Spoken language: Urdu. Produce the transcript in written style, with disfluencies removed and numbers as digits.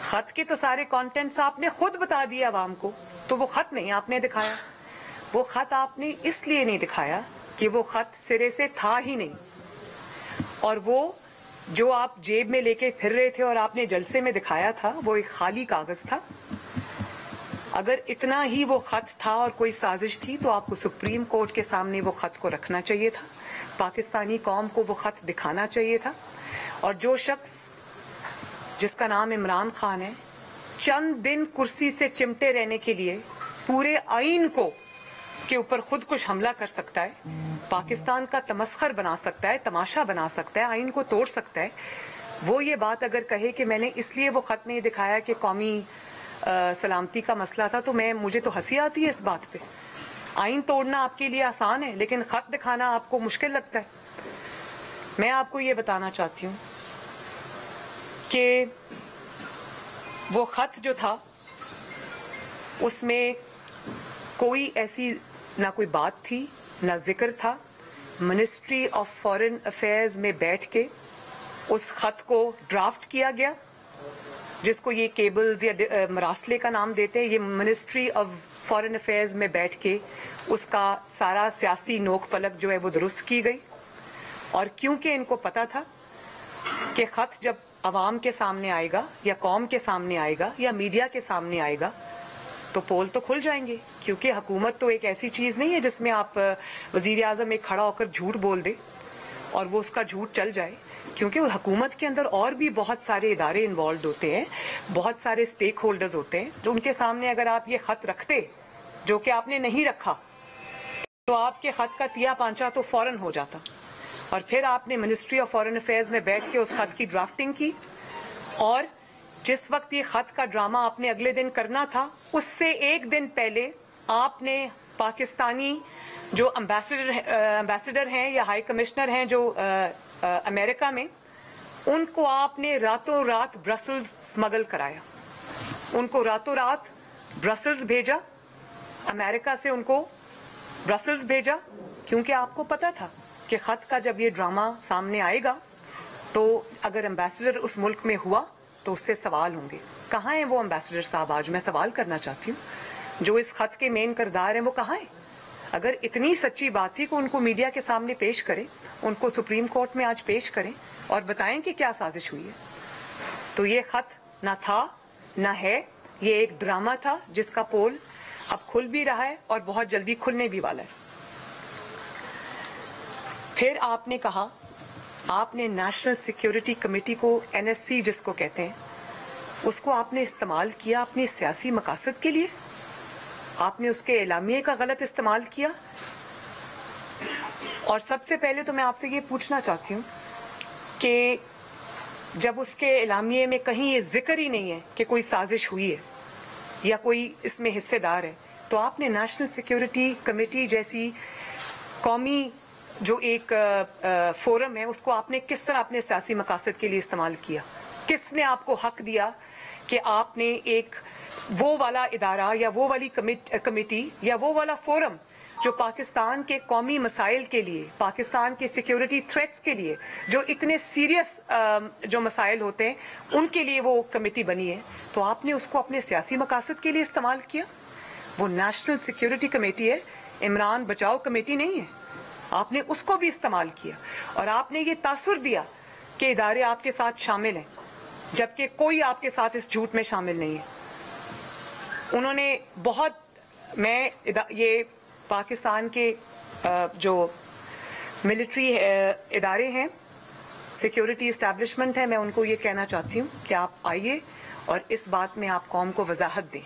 خط کے تو سارے کانٹینٹس آپ نے خود بتا دیے عوام کو، تو وہ خط نہیں آپ نے دکھایا. وہ خط آپ نے اس لیے نہیں دکھایا کہ وہ خط سرے سے تھا ہی نہیں، اور وہ جو آپ جیب میں لے کے پھر رہے تھے اور آپ نے جلسے میں دکھایا تھا وہ ایک خالی کاغذ تھا. اگر اتنا ہی وہ خط تھا اور کوئی سازش تھی تو آپ کو سپریم کورٹ کے سامنے وہ خط کو رکھنا چاہیے تھا، پاکستانی قوم کو وہ خط دکھانا چاہیے تھا. اور جو شخص جس کا نام عمران خان ہے، چند دن کرسی سے چمٹے رہنے کے لیے پورے آئین کو کے اوپر خود کش حملہ کر سکتا ہے، پاکستان کا تمسخر بنا سکتا ہے، تماشا بنا سکتا ہے، آئین کو توڑ سکتا ہے، وہ یہ بات اگر کہے کہ میں نے اس لیے وہ خط نہیں دکھایا کہ قومی سلامتی کا مسئلہ تھا، تو مجھے تو ہنسی آتی ہے اس بات پہ. آئین توڑنا آپ کے لیے آسان ہے لیکن خط دکھانا آپ کو مشکل لگتا ہے. میں آپ کو یہ بتانا چاہتی ہوں کہ وہ خط جو تھا اس میں کوئی ایسی نہ کوئی بات تھی نہ ذکر تھا. منسٹری آف فارن افیئرز میں بیٹھ کے اس خط کو ڈرافٹ کیا گیا، جس کو یہ کیبلز یا مراسلے کا نام دیتے ہیں. یہ منسٹری آف فارن افیئرز میں بیٹھ کے اس کا سارا سیاسی نوک پلک جو ہے وہ درست کی گئی. اور کیونکہ ان کو پتا تھا کہ خط جب عوام کے سامنے آئے گا یا قوم کے سامنے آئے گا یا میڈیا کے سامنے آئے گا تو پول تو کھل جائیں گے، کیونکہ حکومت تو ایک ایسی چیز نہیں ہے جس میں آپ وزیر اعظم ایک کھڑا ہو کر جھوٹ بول دے اور وہ اس کا جھوٹ چل جائے. کیونکہ حکومت کے اندر اور بھی بہت سارے ادارے انوالوڈ ہوتے ہیں، بہت سارے سٹیک ہولڈرز ہوتے ہیں، جو ان کے سامنے اگر آپ یہ خط رکھتے جو کہ آپ نے نہیں رکھا تو آپ کے خط کا تیا پانچا تو فوراً ہو جاتا. اور پھر آپ نے منسٹری آف فارن افیئرز میں بیٹھ کے اس خط کی ڈرافٹنگ کی، اور جس وقت یہ خط کا ڈرامہ آپ نے اگلے دن کرنا تھا اس سے ایک دن پہلے آپ نے پاکستانی جو امبیسڈر ہیں یا ہائی کمشنر ہیں جو امریکہ میں، ان کو آپ نے راتوں رات برسلز سمگل کرایا. ان کو راتوں رات برسلز بھیجا، امریکہ سے ان کو برسلز بھیجا، کیونکہ آپ کو پتا تھا کہ خط کا جب یہ ڈرامہ سامنے آئے گا تو اگر امبیسڈر اس ملک میں ہوا تو اس سے سوال ہوں گے. کہاں ہیں وہ امبیسڈر صاحب؟ آج میں سوال کرنا چاہتی ہوں جو اس خط کے مین کردار ہیں، وہ کہاں ہیں؟ اگر اتنی سچی بات تھی کہ ان کو میڈیا کے سامنے پیش کریں، ان کو سپریم کورٹ میں آج پیش کریں اور بتائیں کہ کیا سازش ہوئی ہے. تو یہ خط نہ تھا نہ ہے، یہ ایک ڈرامہ تھا جس کا پول اب کھل بھی رہا ہے اور بہت جلدی کھلنے بھی والا ہے. پھر آپ نے کہا، آپ نے نیشنل سیکیورٹی کمیٹی کو، NSC جس کو کہتے ہیں، اس کو آپ نے استعمال کیا اپنی سیاسی مقاصد کے لیے. آپ نے اس کے اعلامیے کا غلط استعمال کیا. اور سب سے پہلے تو میں آپ سے یہ پوچھنا چاہتی ہوں کہ جب اس کے اعلامیے میں کہیں یہ ذکر ہی نہیں ہے کہ کوئی سازش ہوئی ہے یا کوئی اس میں حصے دار ہے، تو آپ نے نیشنل سیکیورٹی کمیٹی جیسی قومی جو ایک فورم ہے اس کو آپ نے کس طرح اپنے سیاسی مقاصد کے لیے استعمال کیا؟ کس نے آپ کو حق دیا کہ آپ نے ایک وہ والا ادارہ یا وہ والی کمیٹی یا وہ والا فورم جو پاکستان کے قومی مسائل کے لیے، پاکستان کے سیکیورٹی تھریٹس کے لیے، جو اتنے سیریس جو مسائل ہوتے ہیں ان کے لیے وہ کمیٹی بنی ہے، تو آپ نے اس کو اپنے سیاسی مقاصد کے لیے استعمال کیا؟ وہ نیشنل سیکیورٹی کمیٹی ہے، عمران بچاؤ کمیٹی نہیں ہے. آپ نے اس کو بھی استعمال کیا اور آپ نے یہ تاثر دیا کہ ادارے آپ کے ساتھ شامل ہیں، جبکہ کوئی آپ کے ساتھ اس جھوٹ میں شامل نہیں ہے. انہوں نے میں یہ پاکستان کے جو ملٹری ادارے ہیں، سیکیورٹی اسٹیبلشمنٹ ہے، میں ان کو یہ کہنا چاہتی ہوں کہ آپ آئیے اور اس بات میں آپ قوم کو وضاحت دیں.